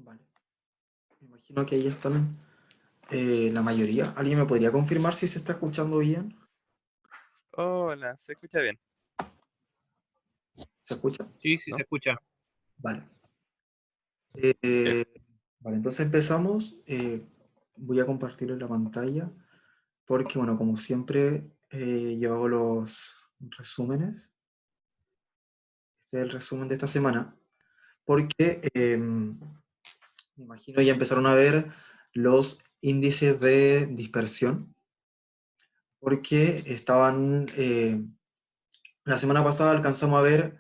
Vale. Me imagino que ahí están la mayoría. ¿Alguien me podría confirmar si se está escuchando bien? Hola, ¿se escucha bien? ¿Se escucha? Sí, sí, se ¿No? escucha. Vale. Ya. Eh, vale, entonces empezamos. Voy a compartir la pantalla porque, bueno, como siempre, yo hago los resúmenes. Este es el resumen de esta semana. Porque me imagino ya empezaron a ver los índices de dispersión. Porque estaban la semana pasada alcanzamos a ver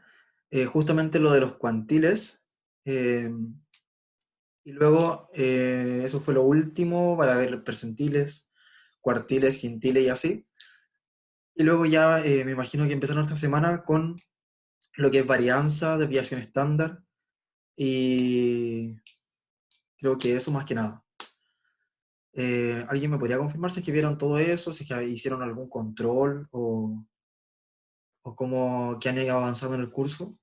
justamente lo de los cuantiles, eh, y luego eso fue lo último para ver percentiles, cuartiles, quintiles y así. Y luego ya me imagino que empezaron esta semana con lo que es varianza, desviación estándar, y creo que eso más que nada. ¿Alguien me podría confirmar si es que vieron todo eso, si es que hicieron algún control o cómo que han ido avanzando en el curso?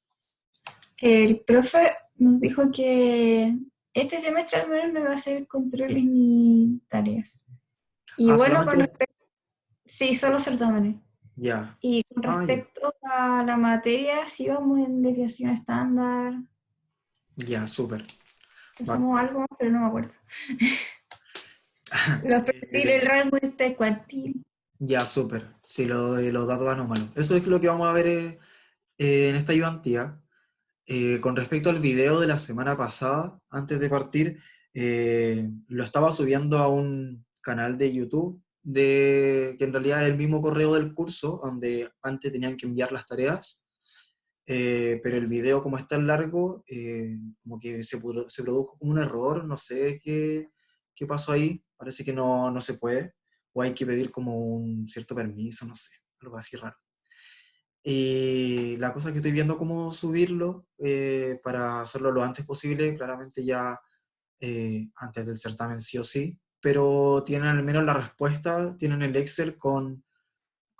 El profe nos dijo que este semestre al menos no iba a hacer controles ni tareas. Y Ah, bueno, con solamente... respecto, sí, solo certámenes. Ya. Y con Ah, ya. respecto a la materia, sí vamos en desviación estándar. Ya, súper. Vale. Usamos algo más, pero no me acuerdo. Los perfiles, el rango este cuantil. Ya, súper. Sí, lo de los datos anómalos. Eso es lo que vamos a ver en esta ayudantía. Con respecto al video de la semana pasada, antes de partir, lo estaba subiendo a un canal de YouTube, que en realidad es el mismo correo del curso, donde antes tenían que enviar las tareas, pero el video como es tan largo, como que se produjo como un error, no sé qué pasó ahí, parece que no se puede, o hay que pedir como un cierto permiso, no sé, algo así raro. Y la cosa es que estoy viendo cómo subirlo para hacerlo lo antes posible, claramente ya antes del certamen sí o sí, pero tienen al menos la respuesta, tienen el Excel con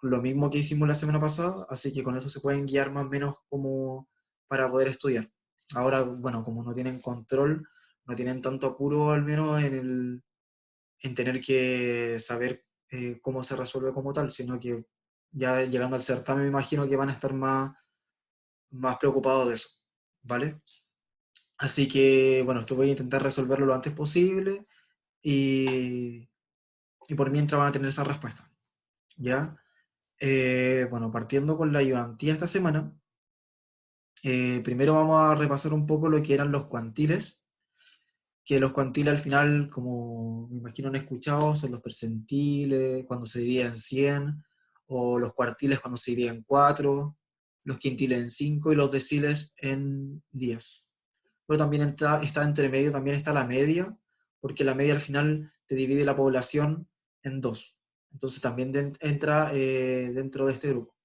lo mismo que hicimos la semana pasada, así que con eso se pueden guiar más o menos como para poder estudiar. Ahora, bueno, como no tienen control, no tienen tanto apuro al menos en tener que saber cómo se resuelve como tal, sino que ya llegando al certamen me imagino que van a estar más preocupados de eso, ¿vale? Así que, bueno, esto voy a intentar resolverlo lo antes posible y, y por mientras van a tener esa respuesta, ¿ya? Bueno, partiendo con la ayudantía esta semana, primero vamos a repasar un poco lo que eran los cuantiles, que los cuantiles al final, como me imagino han escuchado, son los percentiles cuando se divide en 100, o los cuartiles cuando se divide en 4, los quintiles en 5 y los deciles en 10. Pero también está entre medio, también está la media, porque la media al final te divide la población en dos. Entonces también entra dentro de este grupo,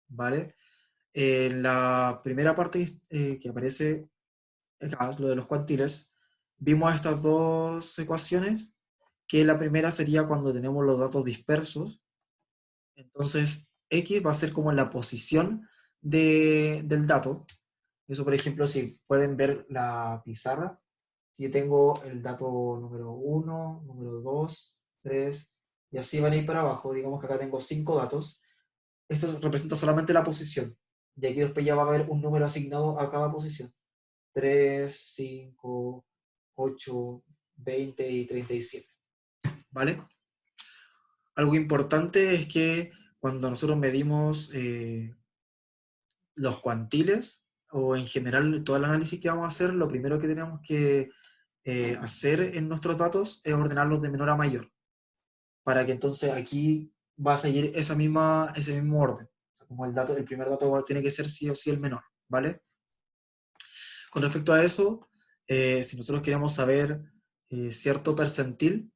¿vale? En la primera parte que aparece acá, lo de los cuantiles, vimos estas dos ecuaciones, que la primera sería cuando tenemos los datos dispersos, entonces X va a ser como la posición del dato. Eso, por ejemplo, si pueden ver la pizarra, si yo tengo el dato número uno, número 2, 3, y así van a ir para abajo, digamos que acá tengo 5 datos, esto representa solamente la posición, y aquí después ya va a haber un número asignado a cada posición. 3, 5, 8, 20 y 37. ¿Vale? Algo importante es que cuando nosotros medimos los cuantiles, o en general todo el análisis que vamos a hacer, lo primero que tenemos que hacer en nuestros datos es ordenarlos de menor a mayor, para que entonces aquí va a seguir ese mismo orden. O sea, como el primer dato tiene que ser sí o sí el menor, ¿vale? Con respecto a eso, si nosotros queremos saber cierto percentil,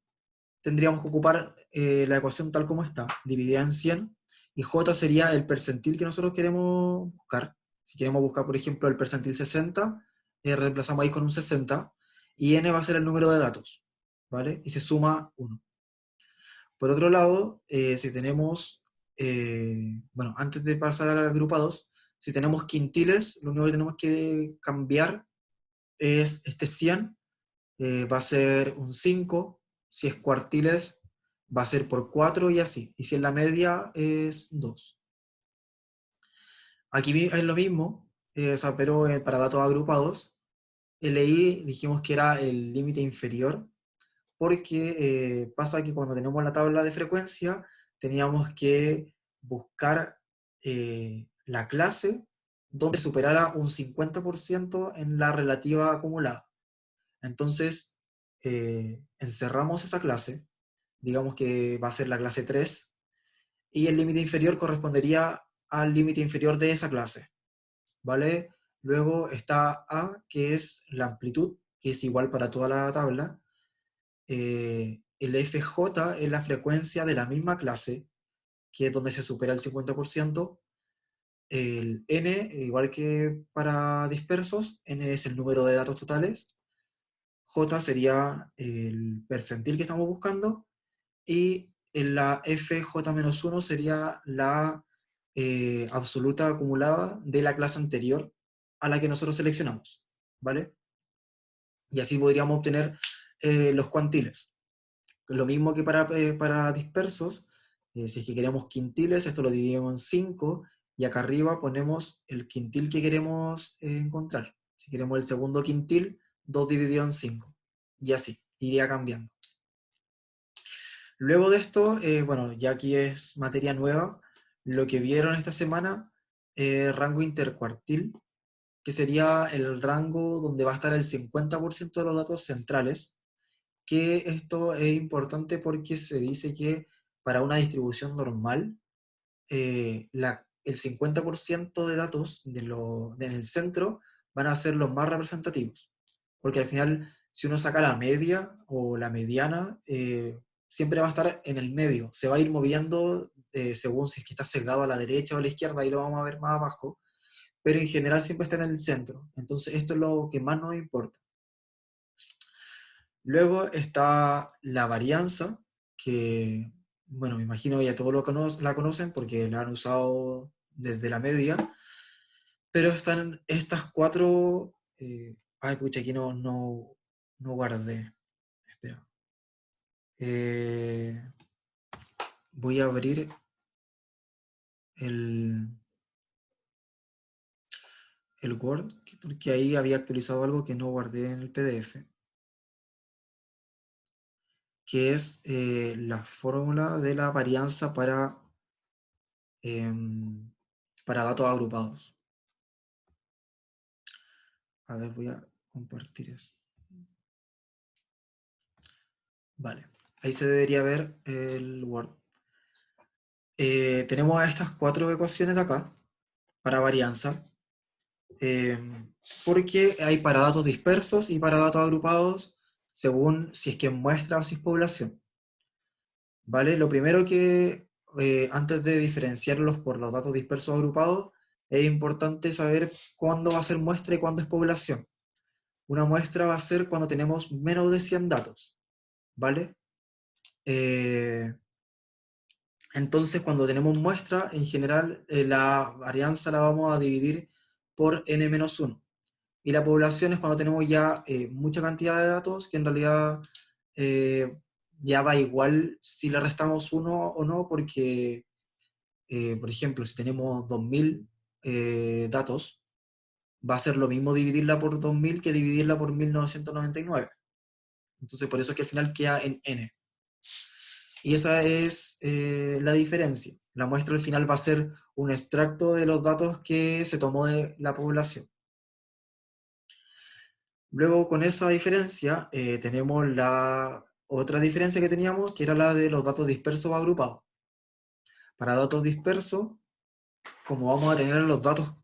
tendríamos que ocupar la ecuación tal como está, dividida en 100, y J sería el percentil que nosotros queremos buscar. Si queremos buscar, por ejemplo, el percentil 60, reemplazamos ahí con un 60, y N va a ser el número de datos, ¿vale? Y se suma 1. Por otro lado, si tenemos, bueno, antes de pasar a agrupados, si tenemos quintiles, lo único que tenemos que cambiar es este 100 va a ser un 5, si es cuartiles va a ser por 4 y así, y si es la media es 2. Aquí es lo mismo, o sea, pero para datos agrupados, LI dijimos que era el límite inferior, porque pasa que cuando tenemos la tabla de frecuencia, teníamos que buscar la clase donde superara un 50% en la relativa acumulada. Entonces, encerramos esa clase, digamos que va a ser la clase 3, y el límite inferior correspondería al límite inferior de esa clase, ¿vale? Luego está A, que es la amplitud, que es igual para toda la tabla. El FJ es la frecuencia de la misma clase, que es donde se supera el 50%. El N, igual que para dispersos, N es el número de datos totales. J sería el percentil que estamos buscando. Y en la FJ-1 sería la absoluta acumulada de la clase anterior a la que nosotros seleccionamos, ¿vale? Y así podríamos obtener los cuantiles. Lo mismo que para dispersos, si es que queremos quintiles, esto lo dividimos en 5, y acá arriba ponemos el quintil que queremos encontrar. Si queremos el segundo quintil, 2 dividido en 5, y así, iría cambiando. Luego de esto, bueno, ya aquí es materia nueva, lo que vieron esta semana, rango intercuartil, que sería el rango donde va a estar el 50% de los datos centrales, que esto es importante porque se dice que para una distribución normal, el 50% de datos en el centro van a ser los más representativos. Porque al final, si uno saca la media o la mediana, siempre va a estar en el medio. Se va a ir moviendo según si es que está sesgado a la derecha o a la izquierda, ahí lo vamos a ver más abajo. Pero en general siempre está en el centro. Entonces esto es lo que más nos importa. Luego está la varianza, que, bueno, me imagino que ya todos la conocen porque la han usado desde la media, pero están estas cuatro... ay, pucha, aquí no guardé. Espera. Eh, voy a abrir el, el Word, porque ahí había actualizado algo que no guardé en el PDF, que es la fórmula de la varianza para datos agrupados. A ver, voy a compartir esto. Vale, ahí se debería ver el Word. Tenemos estas cuatro ecuaciones de acá, para varianza, porque hay para datos dispersos y para datos agrupados, según si es que muestra o si es población. ¿Vale? Lo primero que, antes de diferenciarlos por los datos dispersos o agrupados, es importante saber cuándo va a ser muestra y cuándo es población. Una muestra va a ser cuando tenemos menos de 100 datos, ¿vale? Entonces, cuando tenemos muestra, en general, la varianza la vamos a dividir por n-1. Y la población es cuando tenemos ya mucha cantidad de datos, que en realidad ya da igual si le restamos uno o no, porque, por ejemplo, si tenemos 2000 datos, va a ser lo mismo dividirla por 2000 que dividirla por 1999. Entonces, por eso es que al final queda en n. Y esa es la diferencia. La muestra al final va a ser un extracto de los datos que se tomó de la población. Luego, con esa diferencia, tenemos la otra diferencia que teníamos, que era la de los datos dispersos o agrupados. Para datos dispersos, como vamos a tener los datos,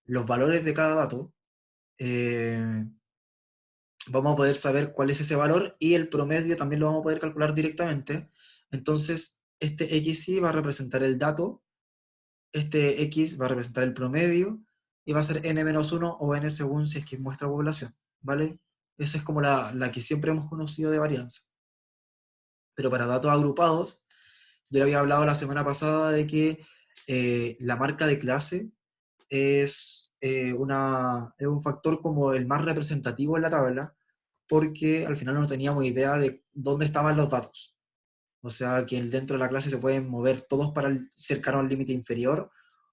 los valores de cada dato, vamos a poder saber cuál es ese valor, y el promedio también lo vamos a poder calcular directamente. Entonces, este XY va a representar el dato, este X va a representar el promedio, y va a ser n-1 o n según si es que muestra población, ¿vale? Esa es como la que siempre hemos conocido de varianza. Pero para datos agrupados, yo le había hablado la semana pasada de que la marca de clase es un factor como el más representativo en la tabla, porque al final no teníamos idea de dónde estaban los datos. O sea, que dentro de la clase se pueden mover todos para el cercano al límite inferior,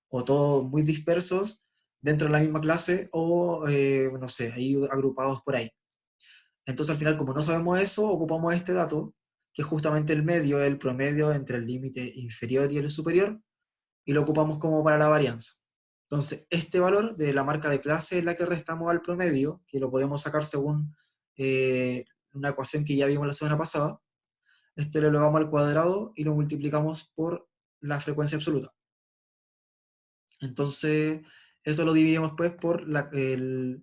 o todos muy dispersos dentro de la misma clase, o no sé, ahí agrupados por ahí. Entonces al final, como no sabemos eso, ocupamos este dato, que es justamente el medio, el promedio entre el límite inferior y el superior, y lo ocupamos como para la varianza. Entonces, este valor de la marca de clase es la que restamos al promedio, que lo podemos sacar según una ecuación que ya vimos la semana pasada. Este lo elevamos al cuadrado y lo multiplicamos por la frecuencia absoluta. Entonces, eso lo dividimos pues por el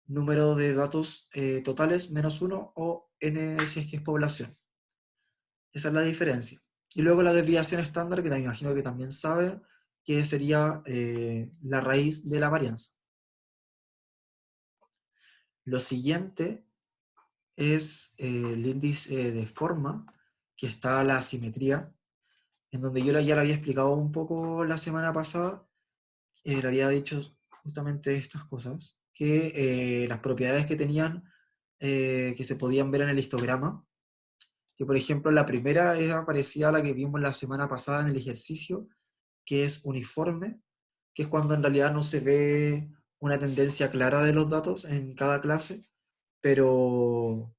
número de datos totales menos 1 o n si es que es población. Esa es la diferencia. Y luego la desviación estándar, que me imagino que también sabe, que sería la raíz de la varianza. Lo siguiente es el índice de forma, que está la simetría, en donde yo ya lo había explicado un poco la semana pasada, le había dicho justamente estas cosas, que las propiedades que tenían, que se podían ver en el histograma, que por ejemplo la primera era parecida a la que vimos la semana pasada en el ejercicio, que es uniforme, que es cuando en realidad no se ve una tendencia clara de los datos en cada clase, pero,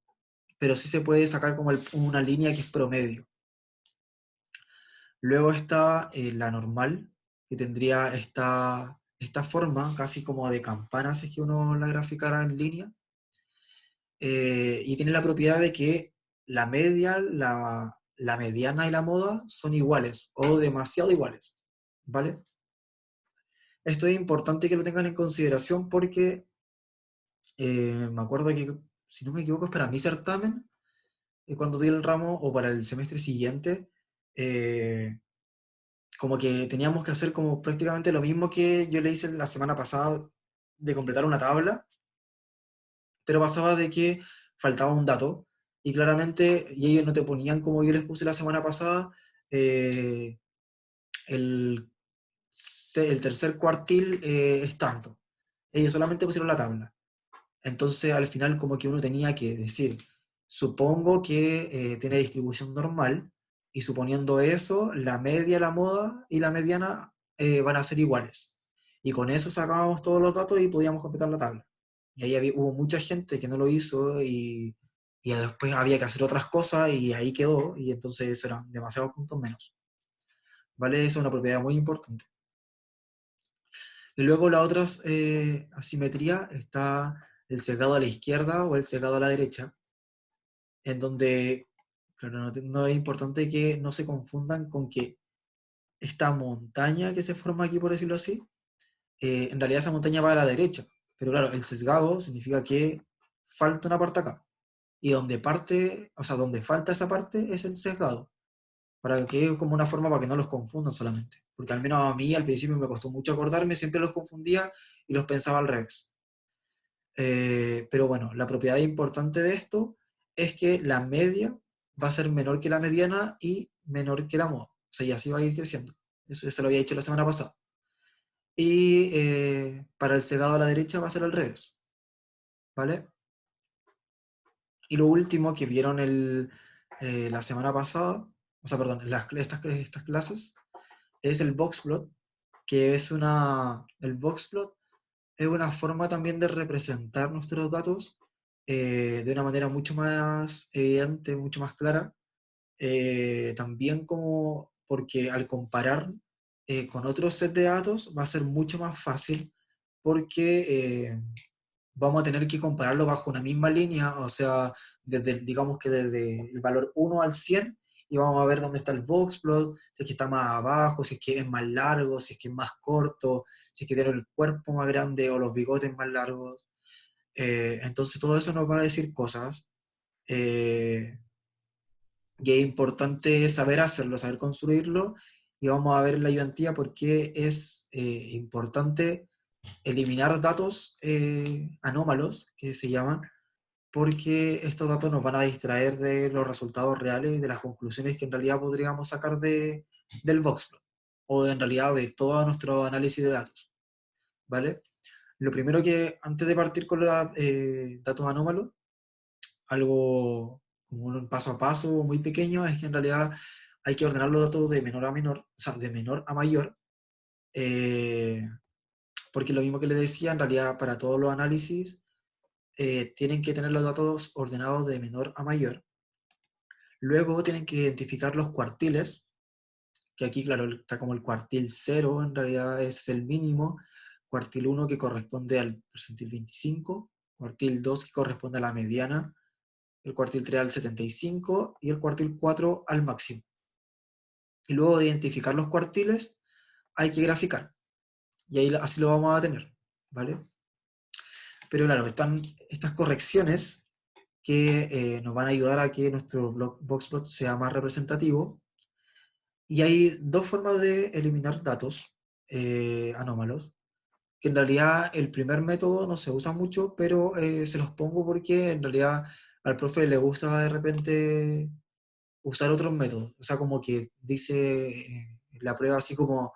pero sí se puede sacar como una línea que es promedio. Luego está la normal, que tendría esta forma, casi como de campana, si es que uno la graficara en línea, y tiene la propiedad de que la media, la mediana y la moda son iguales, o demasiado iguales, ¿vale? Esto es importante que lo tengan en consideración porque me acuerdo que, si no me equivoco, es para mi certamen, cuando di el ramo, o para el semestre siguiente, eh, como que teníamos que hacer como prácticamente lo mismo que yo le hice la semana pasada, de completar una tabla, pero pasaba de que faltaba un dato, y claramente, y ellos no te ponían como yo les puse la semana pasada, eh, el, el tercer cuartil es tanto. Ellos solamente pusieron la tabla. Entonces, al final, como que uno tenía que decir, supongo que tiene distribución normal, y suponiendo eso, la media, la moda y la mediana van a ser iguales. Y con eso sacábamos todos los datos y podíamos completar la tabla. Y ahí hubo mucha gente que no lo hizo, y después había que hacer otras cosas y ahí quedó, y entonces eran demasiados puntos menos. ¿Vale? Eso es una propiedad muy importante. Y luego la otra asimetría está el sesgado a la izquierda o el sesgado a la derecha, en donde, claro, no es importante que no se confundan con que esta montaña que se forma aquí, por decirlo así, en realidad esa montaña va a la derecha, pero claro, el sesgado significa que falta una parte acá, y donde parte, o sea, donde falta esa parte es el sesgado, para que es como una forma para que no los confundan solamente, porque al menos a mí al principio me costó mucho acordarme, siempre los confundía y los pensaba al revés. Pero bueno, la propiedad importante de esto es que la media va a ser menor que la mediana y menor que la moda. O sea, y así va a ir creciendo. Eso lo había dicho la semana pasada. Y para el segado a la derecha va a ser al revés. ¿Vale? Y lo último que vieron la semana pasada, o sea, perdón, estas clases, es el boxplot, que es el boxplot es una forma también de representar nuestros datos de una manera mucho más evidente, mucho más clara, también como porque al comparar con otro set de datos va a ser mucho más fácil, porque vamos a tener que compararlo bajo una misma línea, o sea, digamos que desde el valor 1 al 100, y vamos a ver dónde está el boxplot, si es que está más abajo, si es que es más largo, si es que es más corto, si es que tiene el cuerpo más grande o los bigotes más largos. Entonces todo eso nos va a decir cosas, eh, y es importante saber hacerlo, saber construirlo, y vamos a ver en la ayudantía por qué es importante eliminar datos anómalos, que se llaman, porque estos datos nos van a distraer de los resultados reales y de las conclusiones que en realidad podríamos sacar del boxplot, o en realidad de todo nuestro análisis de datos, ¿vale? Lo primero que, antes de partir con los datos anómalos, algo como un paso a paso muy pequeño, es que en realidad hay que ordenar los datos de menor a menor, o sea, de menor a mayor, eh, porque lo mismo que les decía, en realidad para todos los análisis tienen que tener los datos ordenados de menor a mayor. Luego tienen que identificar los cuartiles, que aquí, claro, está como el cuartil 0, en realidad ese es el mínimo, cuartil 1 que corresponde al percentil 25, cuartil 2 que corresponde a la mediana, el cuartil 3 al 75 y el cuartil 4 al máximo. Y luego de identificar los cuartiles, hay que graficar. Y ahí así lo vamos a tener, ¿vale? Pero claro, están estas correcciones que nos van a ayudar a que nuestro boxplot sea más representativo. Y hay dos formas de eliminar datos anómalos, que en realidad el primer método no se usa mucho, pero se los pongo porque en realidad al profe le gusta de repente usar otros métodos. O sea, como que dice la prueba así como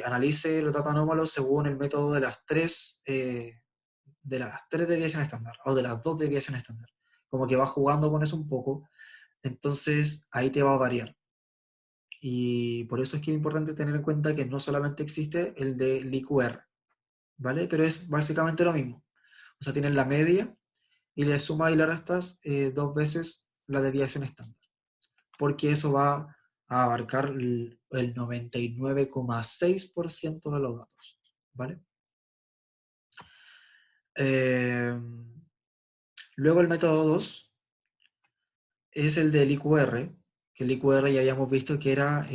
analice los datos anómalos según el método de las tres desviaciones estándar, o de las dos desviaciones estándar. Como que va jugando con eso un poco, entonces ahí te va a variar. Y por eso es que es importante tener en cuenta que no solamente existe el de LIQR, ¿vale? Pero es básicamente lo mismo. O sea, tienes la media y le sumas y le restas dos veces la desviación estándar, porque eso va a abarcar el 99,6% de los datos, ¿vale? Eh, Luego el método 2 es el del IQR, que el IQR ya habíamos visto que era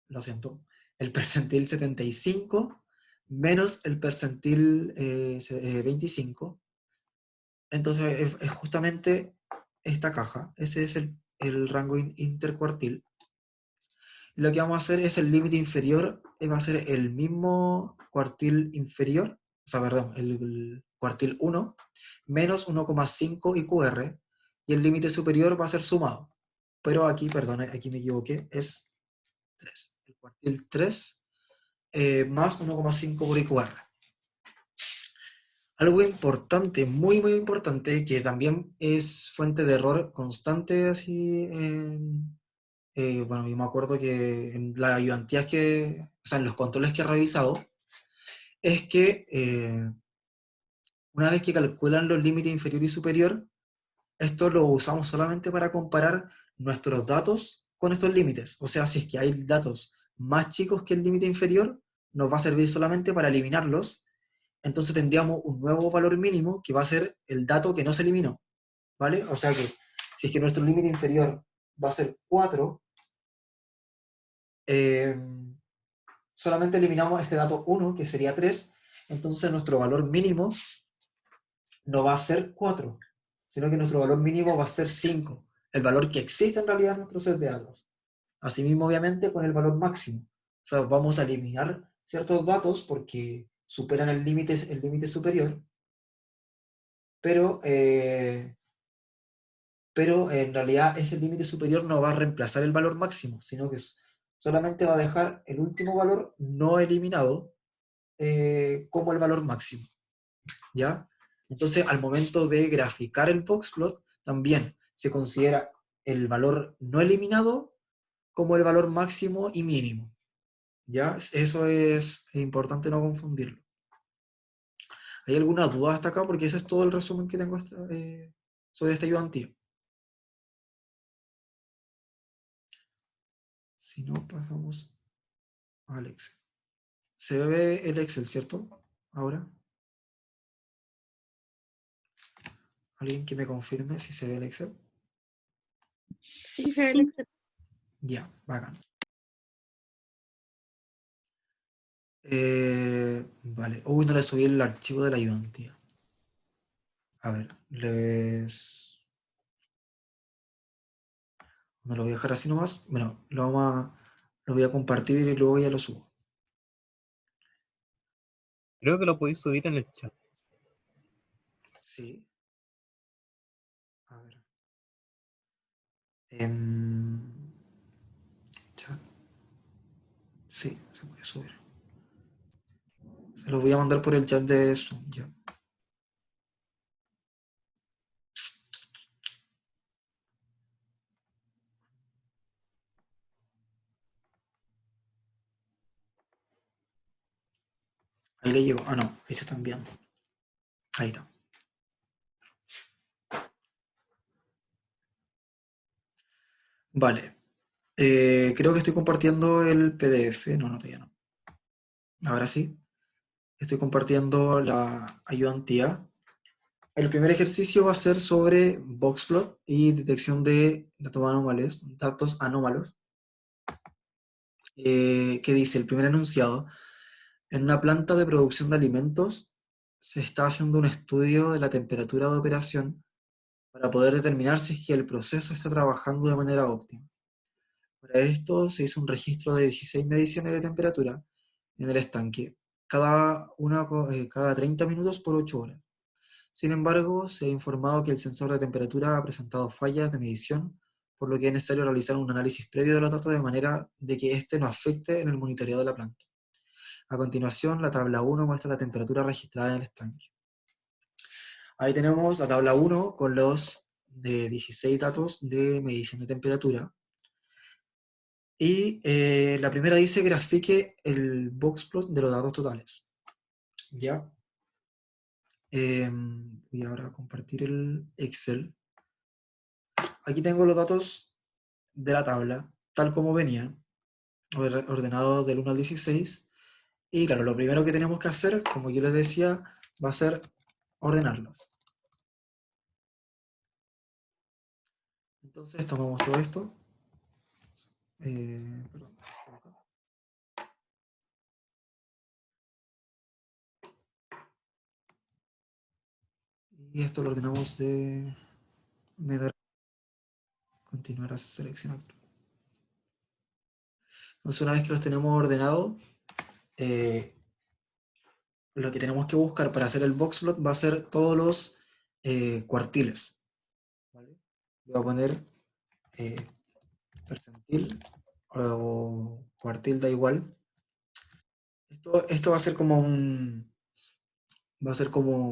lo siento, el percentil 75 menos el percentil 25. Entonces es justamente esta caja, ese es el rango intercuartil. Lo que vamos a hacer es el límite inferior, va a ser el mismo cuartil inferior, o sea, perdón, el cuartil 1, menos 1,5 IQR, y el límite superior va a ser sumado. Pero aquí, perdón, aquí me equivoqué, es 3. El cuartil 3 más 1,5 por IQR. Algo importante, muy, muy importante, que también es fuente de error constante, así, bueno, yo me acuerdo que en las ayudantías o sea, en los controles que he revisado, es que una vez que calculan los límites inferior y superior, esto lo usamos solamente para comparar nuestros datos con estos límites. O sea, si es que hay datos más chicos que el límite inferior, nos va a servir solamente para eliminarlos. Entonces tendríamos un nuevo valor mínimo que va a ser el dato que no se eliminó, ¿vale? O sea que si es que nuestro límite inferior va a ser 4, eh, solamente eliminamos este dato 1, que sería 3, entonces nuestro valor mínimo no va a ser 4, sino que nuestro valor mínimo va a ser 5, el valor que existe en realidad en nuestro set de datos. Asimismo, obviamente, con el valor máximo. O sea, vamos a eliminar ciertos datos porque superan el límite superior, pero, pero en realidad ese límite superior no va a reemplazar el valor máximo, sino que solamente va a dejar el último valor no eliminado como el valor máximo, ¿ya? Entonces, al momento de graficar el boxplot, también se considera el valor no eliminado como el valor máximo y mínimo, ¿ya? Eso es importante no confundirlo. ¿Hay alguna duda hasta acá? Porque ese es todo el resumen que tengo sobre esta ayudantía. Si no, pasamos al Excel. Se ve el Excel, ¿cierto? Ahora. ¿Alguien que me confirme si se ve el Excel? Sí, Félix. Ya, bacán. Vale. Uy, no le subí el archivo de la ayudantía. A ver, me lo voy a dejar así nomás. Bueno, lo voy a compartir y luego ya lo subo. Creo que lo podéis subir en el chat. Sí. A ver. Em, Chat. Sí, se puede subir. Se los voy a mandar por el chat de Zoom, ya. Ahí le llegó. Ah, no, ahí se está enviando. Ahí está. Vale. Creo que estoy compartiendo el PDF. No, no, todavía no. Ahora sí. Estoy compartiendo la ayudantía. El primer ejercicio va a ser sobre boxplot y detección de datos anómalos. ¿Qué dice? El primer enunciado. En una planta de producción de alimentos se está haciendo un estudio de la temperatura de operación para poder determinar si es que el proceso está trabajando de manera óptima. Para esto se hizo un registro de 16 mediciones de temperatura en el estanque, cada 30 minutos por 8 horas. Sin embargo, se ha informado que el sensor de temperatura ha presentado fallas de medición, por lo que es necesario realizar un análisis previo de los datos de manera de que éste no afecte en el monitoreo de la planta. A continuación, la tabla 1 muestra la temperatura registrada en el estanque. Ahí tenemos la tabla 1 con los 16 datos de medición de temperatura. Y la primera dice grafique el boxplot de los datos totales. ¿Ya? Voy ahora a compartir el Excel. Aquí tengo los datos de la tabla, tal como venían, ordenados del 1 al 16. Y claro, lo primero que tenemos que hacer, como yo les decía, va a ser ordenarlos. Entonces tomamos todo esto. Perdón, y esto lo ordenamos de continuar a seleccionar. Entonces, una vez que los tenemos ordenados, lo que tenemos que buscar para hacer el boxplot va a ser todos los cuartiles. ¿Vale? Voy a poner eh, percentil o cuartil, da igual. Esto va a ser como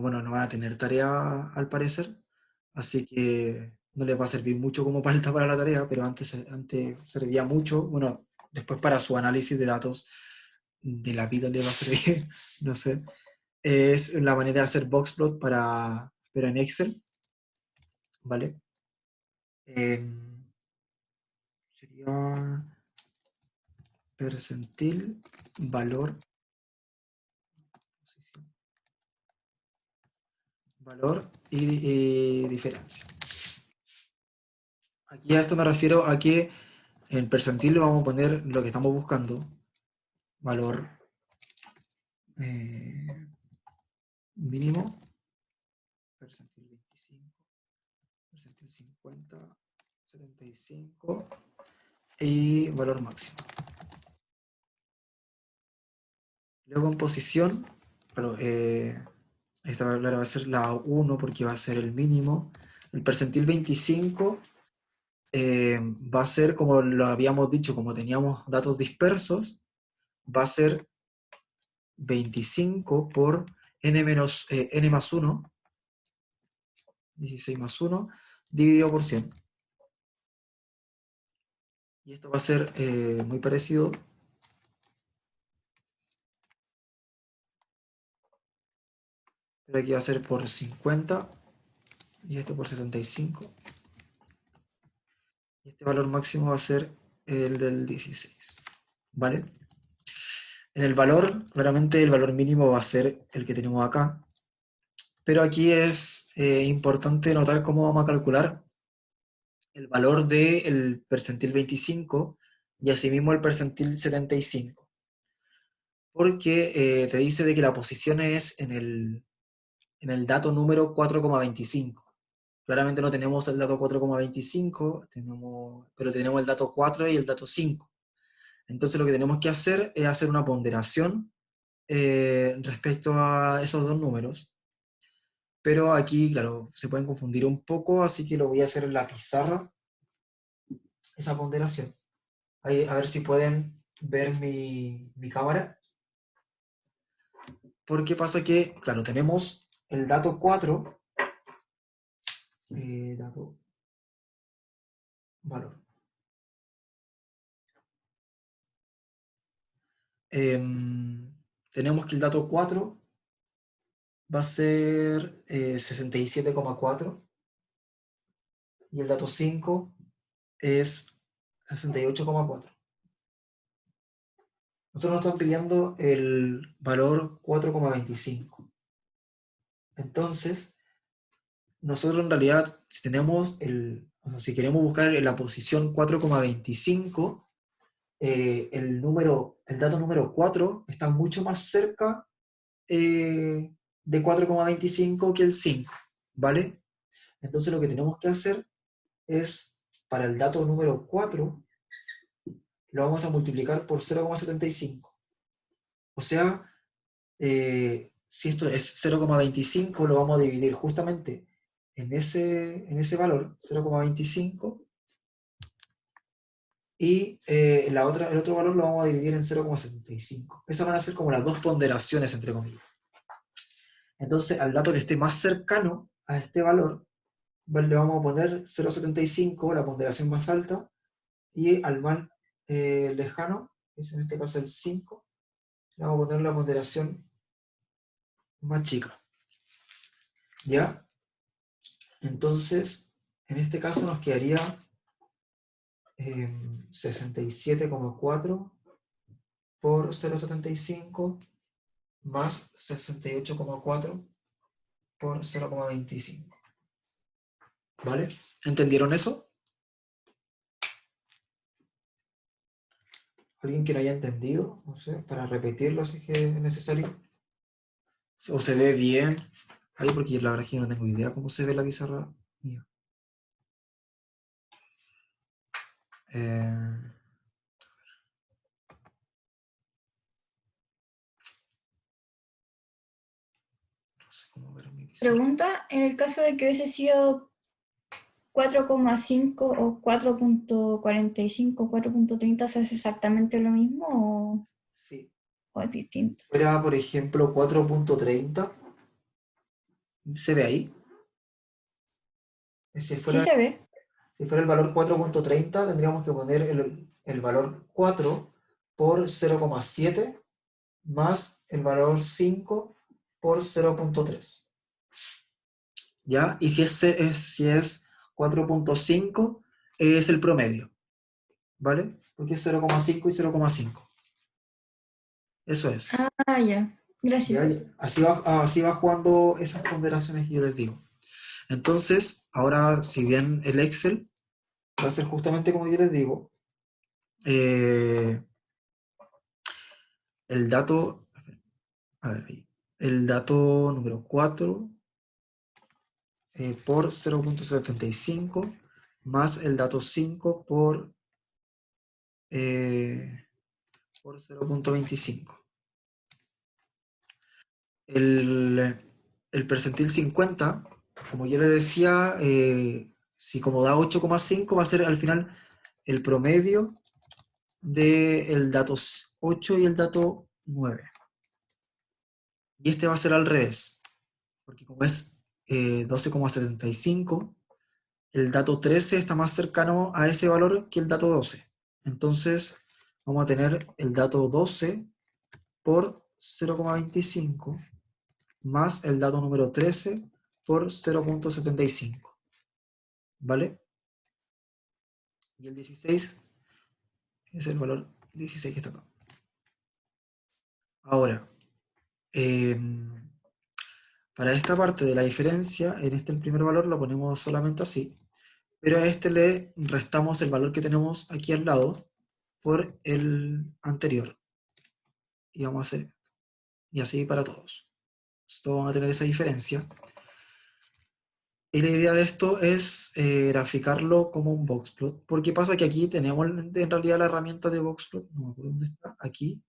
bueno, no van a tener tarea al parecer, así que no les va a servir mucho como palta para la tarea, pero antes servía mucho, bueno, después para su análisis de datos de la vida le va a servir, no sé. Es la manera de hacer boxplot pero en Excel, ¿vale? Sería percentil, valor, posición, valor y diferencia. Aquí a esto me refiero a que en percentil vamos a poner lo que estamos buscando, valor mínimo, percentil 25, percentil 50, 75 y valor máximo. Luego en posición, claro, esta valor va a ser la 1 porque va a ser el mínimo. El percentil 25 va a ser, como lo habíamos dicho, como teníamos datos dispersos, va a ser 25 por n más 1, 16 más 1, dividido por 100. Y esto va a ser muy parecido. Pero aquí va a ser por 50 y esto por 75. Y este valor máximo va a ser el del 16. ¿Vale? En el valor, claramente el valor mínimo va a ser el que tenemos acá. Pero aquí es importante notar cómo vamos a calcular el valor del percentil 25 y asimismo el percentil 75. Porque te dice de que la posición es en el dato número 4,25. Claramente no tenemos el dato 4,25, pero tenemos el dato 4 y el dato 5. Entonces lo que tenemos que hacer es hacer una ponderación respecto a esos dos números. Pero aquí, claro, se pueden confundir un poco, así que lo voy a hacer en la pizarra, esa ponderación. Ahí, a ver si pueden ver mi cámara. Porque pasa que, claro, tenemos el dato 4, dato valor. tenemos que el dato 4 va a ser 67,4 y el dato 5 es 68,4. Nosotros nos están pidiendo el valor 4,25. Entonces, nosotros en realidad, si tenemos o sea, si queremos buscar la posición 4,25, el dato número 4 está mucho más cerca de 4,25 que el 5, ¿vale? Entonces lo que tenemos que hacer es, para el dato número 4, lo vamos a multiplicar por 0,75. O sea, si esto es 0,25, lo vamos a dividir justamente en ese valor, 0,25, y el otro valor lo vamos a dividir en 0,75. Esas van a ser como las dos ponderaciones, entre comillas. Entonces, al dato que esté más cercano a este valor, le vamos a poner 0,75, la ponderación más alta, y al más lejano, que es en este caso el 5, le vamos a poner la ponderación más chica. ¿Ya? Entonces, en este caso nos quedaría 67,4 por 0,75 más 68,4 por 0,25. ¿Vale? ¿Entendieron eso? ¿Alguien que no haya entendido? No sé, para repetirlo si es que es necesario. ¿O se ve bien? Ahí, porque la verdad es que yo no tengo idea cómo se ve la pizarra mía. No sé cómo ver mi pizarra. Pregunta, en el caso de que hubiese sido 4,5 o 4,45, 4,30, ¿se hace exactamente lo mismo Sí. o es distinto? Fuera, por ejemplo, 4,30. ¿Se ve ahí? Si Sí fuera, se ve. si fuera el valor 4,30, tendríamos que poner el valor 4 por 0,7 más el valor 5 por 0,3. ¿Ya? Y si es 4,5, es el promedio. ¿Vale? Porque es 0,5 y 0,5. Eso es. Ah, ya. ¿Ya? Gracias. Así va jugando esas ponderaciones que yo les digo. Entonces, ahora, si bien el Excel va a ser justamente como yo les digo, el dato, a ver, ahí, el dato número 4 por 0,75 más el dato 5 por 0,25. El percentil 50, como yo les decía, si como da 8,5 va a ser al final el promedio del dato 8 y el dato 9. Y este va a ser al revés, porque como es 12,75, el dato 13 está más cercano a ese valor que el dato 12. Entonces vamos a tener el dato 12 por 0,25 más el dato número 13 por 0,75. ¿Vale? Y el 16 es el valor 16 que está acá. Ahora, para esta parte de la diferencia, en el primer valor lo ponemos solamente así, pero a este le restamos el valor que tenemos aquí al lado por el anterior. Y vamos a hacer esto. Y así para todos. Todos van a tener esa diferencia. Y la idea de esto es graficarlo como un boxplot. Porque pasa que aquí tenemos en realidad la herramienta de boxplot, no me acuerdo dónde está, aquí.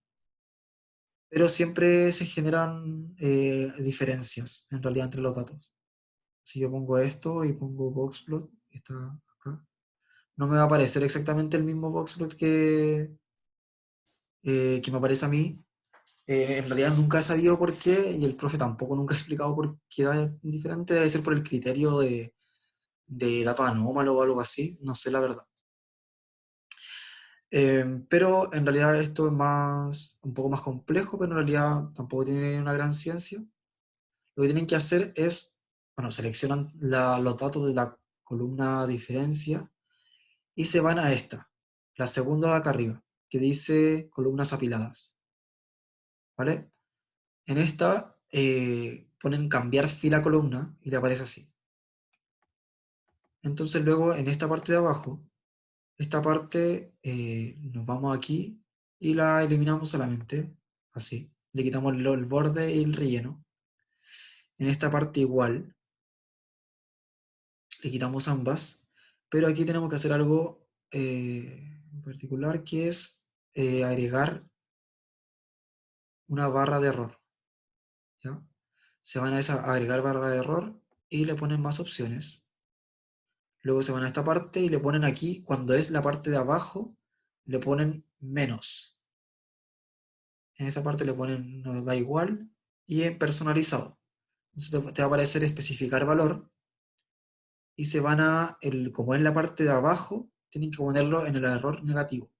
Pero siempre se generan diferencias en realidad entre los datos. Si yo pongo esto y pongo boxplot, que está acá, no me va a aparecer exactamente el mismo boxplot que me aparece a mí. En realidad nunca he sabido por qué, y el profe tampoco nunca ha explicado por qué es diferente. Debe ser por el criterio de datos anómalos o algo así, no sé la verdad. Pero en realidad esto es un poco más complejo, pero en realidad tampoco tiene una gran ciencia. Lo que tienen que hacer es, bueno, seleccionan los datos de la columna diferencia y se van a esta, la segunda de acá arriba, que dice columnas apiladas. ¿Vale? En esta ponen cambiar fila columna y le aparece así. Entonces luego en esta parte de abajo, esta parte nos vamos aquí y la eliminamos solamente, así. Le quitamos el borde y el relleno. En esta parte igual, le quitamos ambas, pero aquí tenemos que hacer algo en particular, que es agregar una barra de error. ¿Ya? Se van a agregar barra de error y le ponen más opciones. Luego se van a esta parte y le ponen aquí, cuando es la parte de abajo, le ponen menos. En esa parte le ponen nos da igual y en personalizado. Entonces te va a aparecer especificar valor y se van a, como es la parte de abajo, tienen que ponerlo en el error negativo.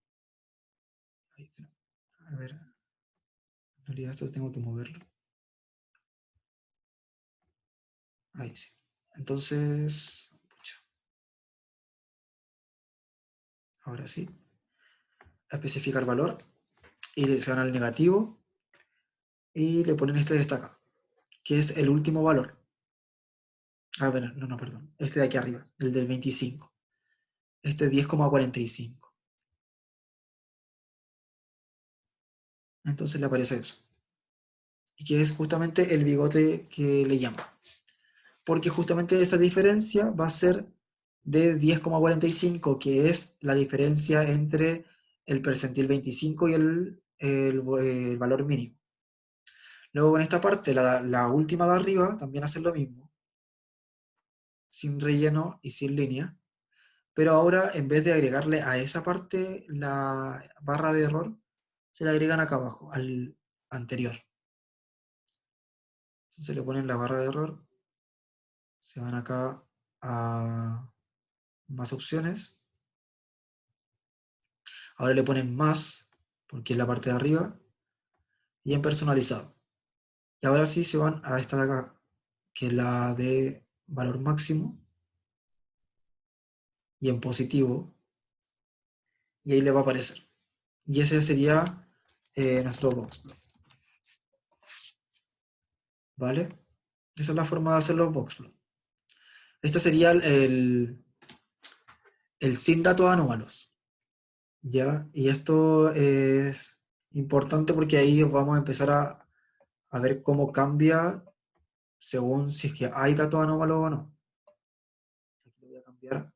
A ver, en realidad esto tengo que moverlo. Ahí sí. Entonces, pucha. Ahora sí. A especificar valor y se van al negativo y le ponen este de esta acá, que es el último valor. A ver, no, perdón. Este de aquí arriba, el del 25. Este es 10,45. Entonces le aparece eso. Y que es justamente el bigote que le llama. Porque justamente esa diferencia va a ser de 10,45, que es la diferencia entre el percentil 25 y el valor mínimo. Luego con esta parte, la última de arriba, también hacer lo mismo. Sin relleno y sin línea. Pero ahora, en vez de agregarle a esa parte la barra de error, se la agregan acá abajo, al anterior. Entonces le ponen la barra de error, se van acá a más opciones. Ahora le ponen más, porque es la parte de arriba, y en personalizado. Y ahora sí se van a esta de acá, que es la de valor máximo, y en positivo, y ahí le va a aparecer. Y ese sería nuestro boxplot. ¿Vale? Esa es la forma de hacer los boxplot. Este sería el sin datos anómalos. ¿Ya? Y esto es importante porque ahí vamos a empezar a ver cómo cambia según si es que hay datos anómalos o no. Aquí lo voy a cambiar.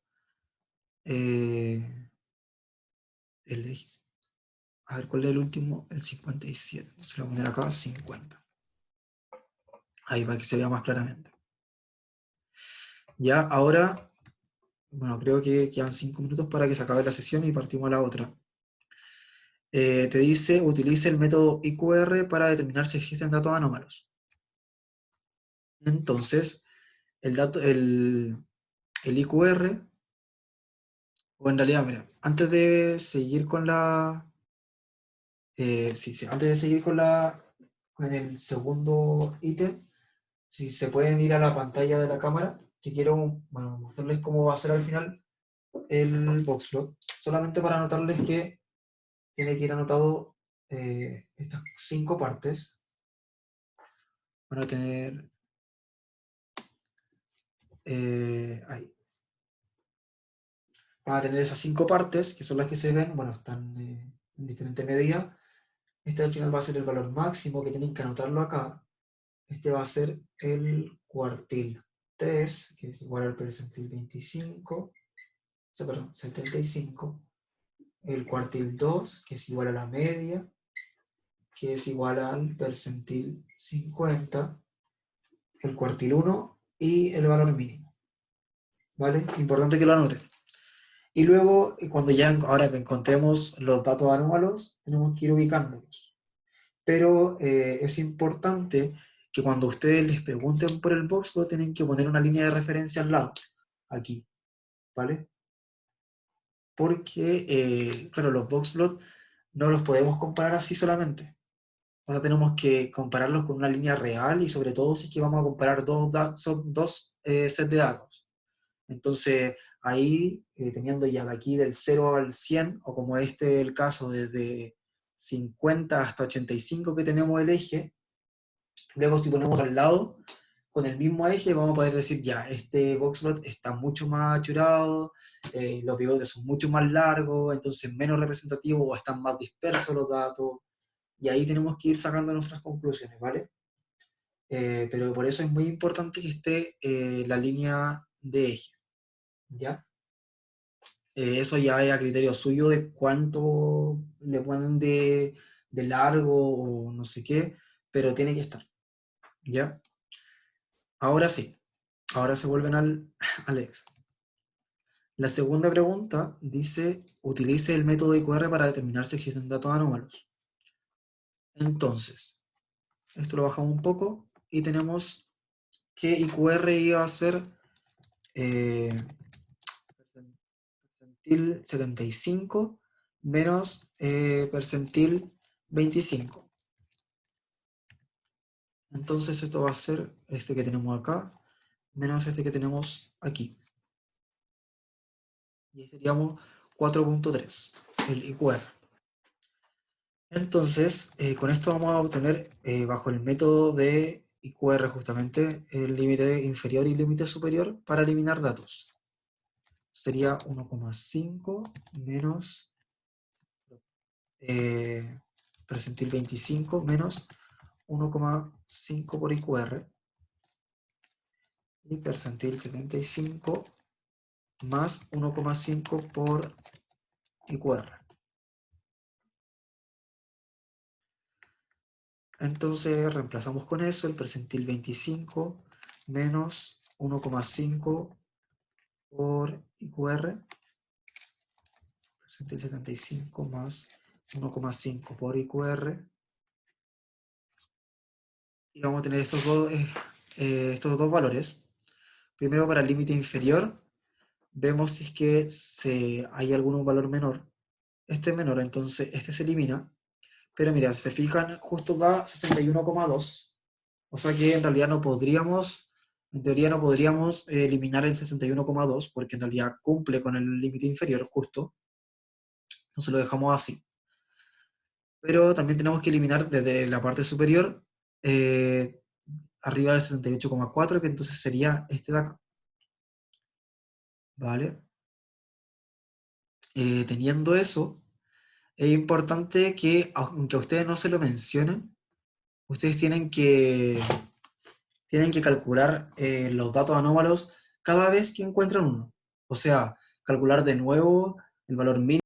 A ver, ¿cuál es el último? El 57. Se lo voy a poner acá 50. Ahí para que se vea más claramente. Ya, ahora, bueno, creo que quedan 5 minutos para que se acabe la sesión y partimos a la otra. Te dice, utilice el método IQR para determinar si existen datos anómalos. Entonces, el IQR, o en realidad, mira, antes de seguir con antes de seguir con el segundo ítem, si se pueden ir a la pantalla de la cámara, que quiero, bueno, mostrarles cómo va a ser al final el boxplot, solamente para anotarles que tiene que ir anotado estas 5 partes. Van a tener ahí. Van a tener esas 5 partes, que son las que se ven, bueno, están en diferentes medidas. Este al final va a ser el valor máximo, que tienen que anotarlo acá. Este va a ser el cuartil 3, que es igual al percentil 25, perdón, 75. El cuartil 2, que es igual a la media, que es igual al percentil 50. El cuartil 1 y el valor mínimo. ¿Vale? Importante que lo anoten. Y luego, cuando ya ahora que encontremos los datos anómalos, tenemos que ir ubicándolos. Pero es importante que cuando ustedes les pregunten por el boxplot, tienen que poner una línea de referencia al lado, aquí, ¿vale? porque, claro, los boxplot no los podemos comparar así solamente. O sea, tenemos que compararlos con una línea real y sobre todo si es que vamos a comparar dos sets de datos. Entonces, ahí, teniendo ya de aquí del 0 al 100, o como este es el caso, desde 50 hasta 85 que tenemos el eje, luego si ponemos al lado, con el mismo eje, vamos a poder decir, ya, este boxplot está mucho más achurado, los pivotes son mucho más largos, entonces menos representativos o están más dispersos los datos, y ahí tenemos que ir sacando nuestras conclusiones, ¿vale? Pero por eso es muy importante que esté la línea de eje, ¿ya? Eso ya es a criterio suyo de cuánto le ponen de largo o no sé qué, pero tiene que estar, ¿ya? Ahora sí, ahora se vuelven al Excel. La segunda pregunta dice, utilice el método IQR para determinar si existen datos anómalos. Entonces, esto lo bajamos un poco y tenemos que IQR iba a ser percentil 75 menos percentil 25. Entonces esto va a ser este que tenemos acá menos este que tenemos aquí. Y ahí seríamos 4.3, el IQR. Entonces, con esto vamos a obtener, bajo el método de IQR justamente, el límite inferior y límite superior para eliminar datos. Sería 1,5 menos percentil 25 menos 1,5 por IQR y percentil 75 más 1,5 por IQR. Entonces reemplazamos con eso el percentil 25 menos 1,5 por IQR, percentil 75 más 1,5 por IQR, y vamos a tener estos dos valores. Primero, para el límite inferior, vemos si es que hay algún valor menor. Este es menor, entonces este se elimina. Pero mira, si se fijan, justo da 61,2. O sea que en realidad no podríamos, en teoría no podríamos eliminar el 61,2 porque en realidad cumple con el límite inferior justo. Entonces lo dejamos así. Pero también tenemos que eliminar desde la parte superior arriba de 78,4, que entonces sería este de acá. ¿Vale? Teniendo eso, es importante que, aunque a ustedes no se lo mencionen, ustedes tienen que calcular los datos anómalos cada vez que encuentran uno. O sea, calcular de nuevo el valor mínimo